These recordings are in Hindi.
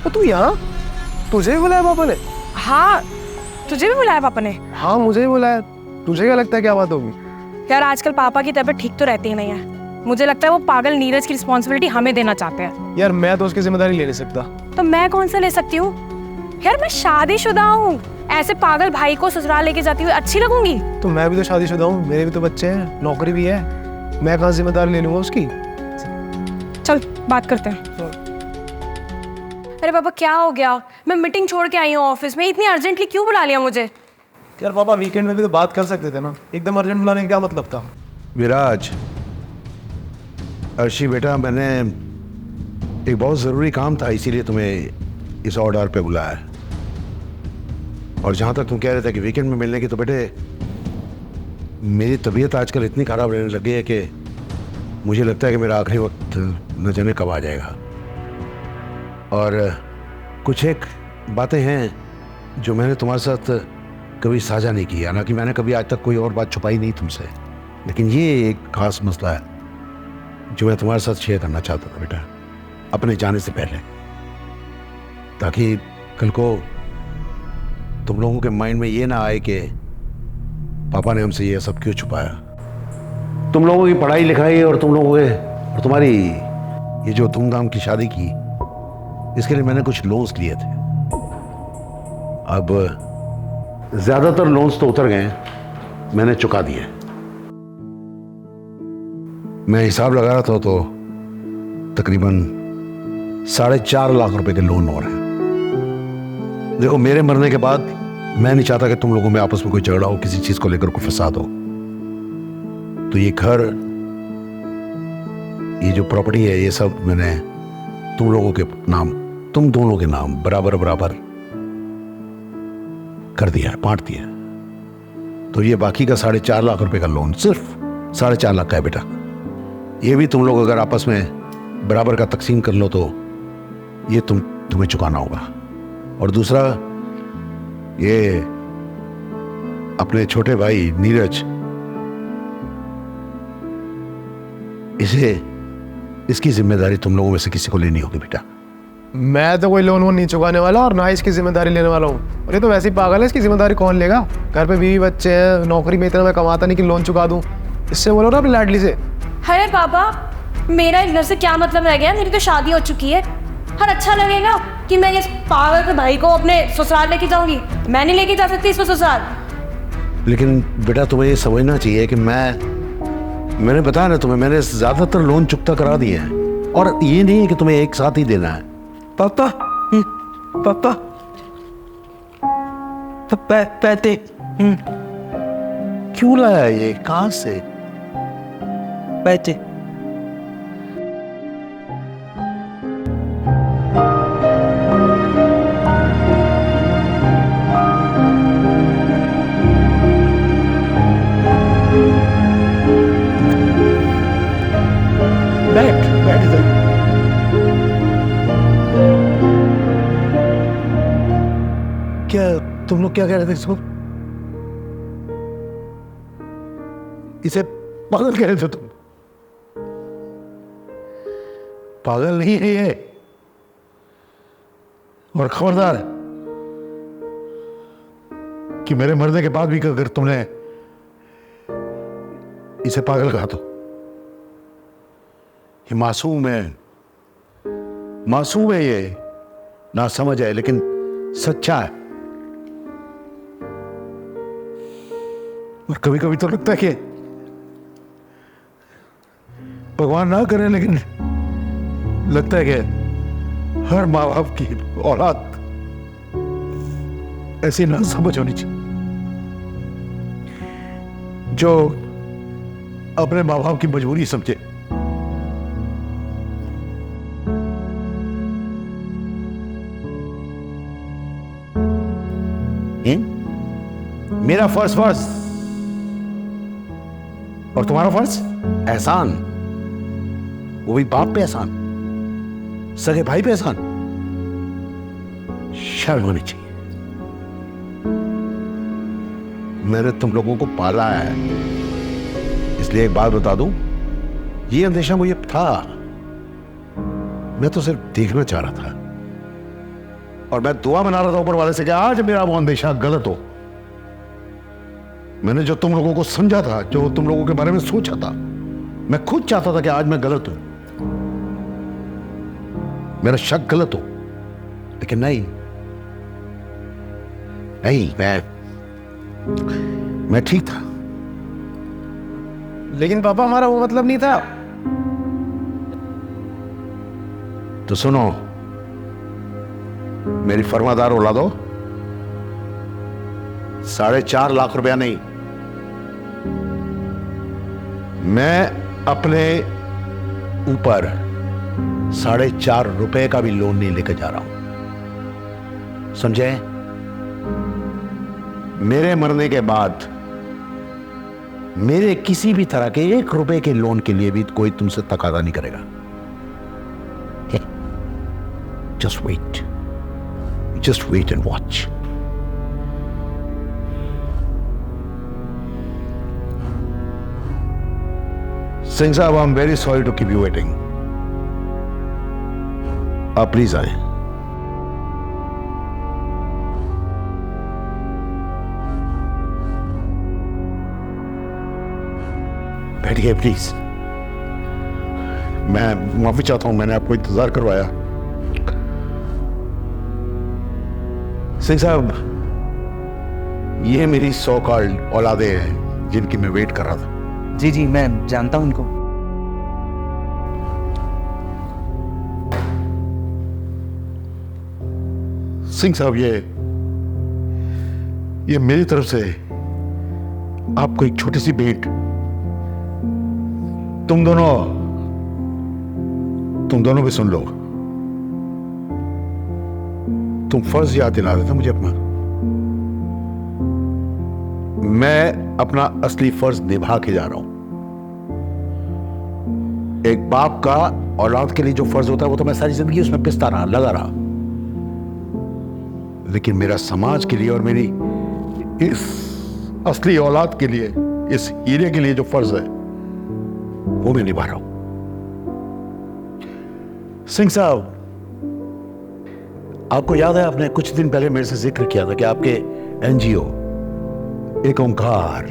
तो तू यहाँ? तुझे भी बुलाया पापा ने? हाँ, तुझे भी बुलाया पापा ने? हाँ मुझे भी बुलाया। तुझे क्या लगता है क्या बात होगी? यार आजकल पापा की तबीयत ठीक तो रहती ही नहीं है। मुझे लगता है वो पागल नीरज की रिस्पॉन्सिबिलिटी हमें देना चाहते हैं। यार मैं तो उसकी जिम्मेदारी ले नहीं सकता। तो मैं कौन सा ले सकती हूँ? यार मैं शादीशुदा हूँ, ऐसे पागल भाई को ससुराल लेके जाती हुई अच्छी लगूंगी? तो मैं भी तो शादीशुदा हूँ, मेरे भी तो बच्चे हैं, नौकरी भी है। मैं कहाँ जिम्मेदारी ले लूंगा उसकी? चल बात करते हैं। अरे पापा क्या हो गया? मैं मीटिंग छोड़ के आई हूँ ऑफिस में, इतनी अर्जेंटली क्यों बुला लिया मुझे? यार पापा वीकेंड में भी तो बात कर सकते थे ना, एकदम अर्जेंट बुलाने का क्या मतलब था? विराज, अर्शी बेटा, मैंने एक बहुत ज़रूरी काम था इसीलिए तुम्हें इस ऑर्डर पे बुलाया है। और जहाँ तक तुम कह रहे थे कि वीकेंड में मिलने की, तो बेटे मेरी तबीयत आजकल इतनी ख़राब रहने लगी है कि मुझे लगता है कि मेरा आखिरी वक्त न जाने कब आ जाएगा। और कुछ एक बातें हैं जो मैंने तुम्हारे साथ कभी साझा नहीं की, हालांकि मैंने कभी आज तक कोई और बात छुपाई नहीं तुमसे, लेकिन ये एक खास मसला है जो मैं तुम्हारे साथ शेयर करना चाहता था बेटा, अपने जाने से पहले, ताकि कल को तुम लोगों के माइंड में ये ना आए कि पापा ने हमसे ये सब क्यों छुपाया। तुम लोगों की पढ़ाई लिखाई और तुम लोगों के और तुम्हारी ये जो धूमधाम की शादी की, इसके लिए मैंने कुछ लोन्स लिए थे। अब ज्यादातर लोन्स तो उतर गए, मैंने चुका दिए। मैं हिसाब लगा रहा था तो तकरीबन 4.5 लाख रुपए के लोन और हैं। देखो मेरे मरने के बाद मैं नहीं चाहता कि तुम लोगों में आपस में कोई झगड़ा हो, किसी चीज को लेकर कोई फसाद हो। तो ये घर, ये जो प्रॉपर्टी है, ये सब मैंने तुम लोगों के नाम, तुम दोनों के नाम बराबर बराबर कर दिया है, बांट दिया। तो ये बाकी का 4.5 लाख रुपए का लोन, सिर्फ 4.5 लाख का है बेटा। ये भी तुम लोग अगर आपस में बराबर का तकसीम कर लो तो ये तुम्हें चुकाना होगा। और दूसरा, ये अपने छोटे भाई नीरज, इसकी जिम्मेदारी तुम लोगों में से किसी को लेनी होगी बेटा। मैं तो कोई लोन वोन नहीं चुकाने वाला और ना ही इसकी जिम्मेदारी लेने वाला हूँ। और ये तो वैसे ही पागल है, इसकी जिम्मेदारी कौन लेगा? घर पे बीवी बच्चे हैं, नौकरी में इतना मैं कमाता नहीं कि लोन चुका दूं। इससे बोलो ना अपनी लाडली से। अरे पापा, मेरा इस घर से क्या मतलब रह गया? मेरी तो शादी हो चुकी है। और अच्छा लगेगा कि मैं इस पागल के भाई को अपने ससुराल लेके जाऊंगी? मैं नहीं लेके जा सकती इसको ससुराल। लेकिन बेटा तुम्हें ये समझना चाहिए कि मैंने बताया ना तुम्हें, मैंने ज्यादातर लोन चुकता करा दिए हैं। और ये नहीं है कि तुम्हें एक साथ ही देना है। पापा, पापा, पैसे क्यों लाया ये, कहां से? पैसे बैठ इधर। क्या तुम लोग क्या कह रहे थे इसको? इसे पागल कह रहे थे तुम? पागल नहीं है ये। और खबरदार कि मेरे मरने के बाद भी अगर तुमने इसे पागल कहा तो, ये मासूम है, मासूम है, ये ना समझ है लेकिन सच्चा है। और कभी कभी तो लगता है कि भगवान ना करे, लेकिन लगता है कि हर माँ बाप की औलाद ऐसी ना समझ होनी चाहिए जो अपने माँ बाप की मजबूरी समझे। मेरा फर्ज और तुम्हारा फर्ज एहसान, वो भी बाप पे एहसान, सगे भाई पे एहसान। शर्म होनी चाहिए। मैंने तुम लोगों को पाला है, इसलिए एक बात बता दूं, ये अंदेशा मुझे था। मैं तो सिर्फ देखना चाह रहा था और मैं दुआ बना रहा था ऊपर वाले से कि आज मेरा वो अंदेशा गलत हो। मैंने जो तुम लोगों को समझा था, जो तुम लोगों के बारे में सोचा था, मैं खुद चाहता था कि आज मैं गलत हूं, मेरा शक गलत हो, लेकिन नहीं नहीं, मैं ठीक था। लेकिन पापा हमारा वो मतलब नहीं था। तो सुनो, मेरी फर्मादार औलादो, 4.5 लाख रुपया नहीं, मैं अपने ऊपर 4.5 रुपए का भी लोन नहीं लेकर जा रहा हूं, समझे? मेरे मरने के बाद मेरे किसी भी तरह के 1 रुपए के लोन के लिए भी कोई तुमसे तकादा नहीं करेगा। Just wait and watch. Singh साहब, I am very sorry to keep you waiting. आप प्लीज आए। बैठिए प्लीज। मैं माफी चाहता हूं, मैंने आपको इंतजार करवाया। सिंह साहब, ये मेरी सो कॉल्ड औलादे हैं जिनकी मैं वेट कर रहा था। जी जी, मैं जानता हूं उनको। सिंह साहब, ये मेरी तरफ से आपको एक छोटी सी भेंट। तुम दोनों भी सुन लो। तुम फर्ज याद दिला रहे थे मुझे अपना। मैं अपना असली फर्ज निभा के जा रहा हूं। एक बाप का औलाद के लिए जो फर्ज होता है वो तो मैं सारी जिंदगी उसमें पिसता रहा, लगा रहा, लेकिन मेरा समाज के लिए और मेरी इस असली औलाद के लिए, इस हीरे के लिए जो फर्ज है वो मैं निभा रहा हूं। सिंह साहब, आपको याद है आपने कुछ दिन पहले मेरे से जिक्र किया था कि आपके एनजीओ एक ओंकार,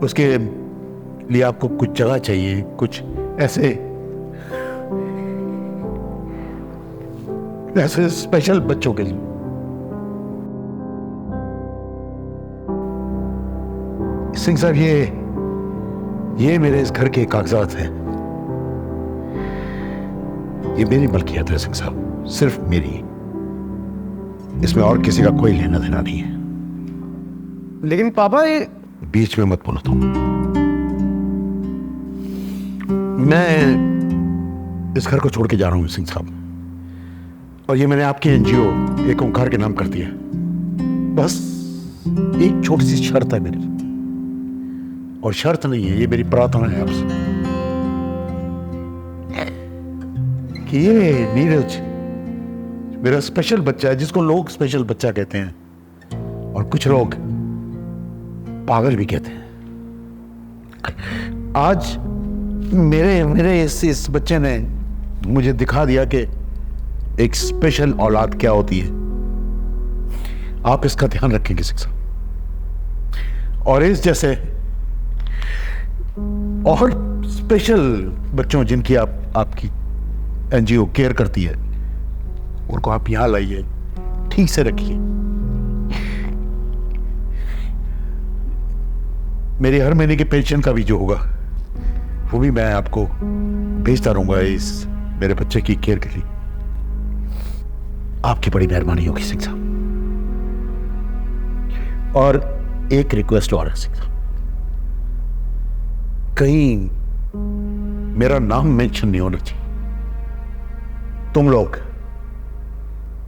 उसके लिए आपको कुछ जगह चाहिए, कुछ ऐसे स्पेशल बच्चों के लिए। सिंह साहब, ये मेरे इस घर के कागजात हैं। ये मेरी मलकियत है सिंह साहब, सिर्फ मेरी। इसमें और किसी का कोई लेना देना नहीं है। लेकिन पापा ये बीच में मत बोलो तुम। मैं इस घर को छोड़ के जा रहा हूं सिंह साहब, और ये मैंने आपकी एनजीओ एक ओंकार के नाम कर दिया। बस एक छोटी सी शर्त है मेरी, और शर्त नहीं है, ये मेरी प्रार्थना है आपसे कि ये नीरज मेरा स्पेशल बच्चा है, जिसको लोग स्पेशल बच्चा कहते हैं और कुछ लोग पागल भी कहते हैं। आज मेरे इस बच्चे ने मुझे दिखा दिया कि एक स्पेशल औलाद क्या होती है। आप इसका ध्यान रखेंगे सिंह साहब, और इस जैसे और स्पेशल बच्चों जिनकी आपकी एनजीओ केयर करती है, उनको आप यहां लाइए, ठीक से रखिए। मेरी हर महीने की पेंशन का भी जो होगा वो भी मैं आपको भेजता रहूंगा इस मेरे बच्चे की केयर के लिए। आपकी बड़ी मेहरबानी होगी सिंह साहब। और एक रिक्वेस्ट और है सिंह साहब, कहीं मेरा नाम मेंशन नहीं होना चाहिए। तुम लोग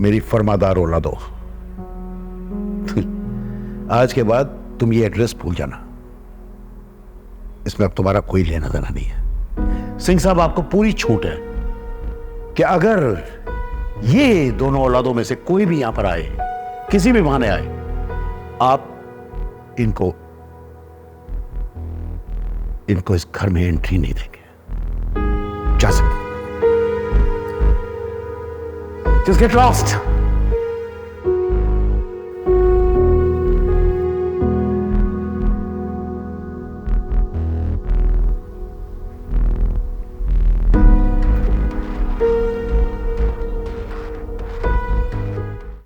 मेरी फरमादार औलाद हो। आज के बाद तुम ये एड्रेस भूल जाना, इसमें अब तुम्हारा कोई लेना देना नहीं है। सिंह साहब, आपको पूरी छूट है कि अगर ये दोनों औलादों में से कोई भी यहां पर आए, किसी भी बहाने आए, आप इनको इस घर में एंट्री नहीं देंगे, Just get lost.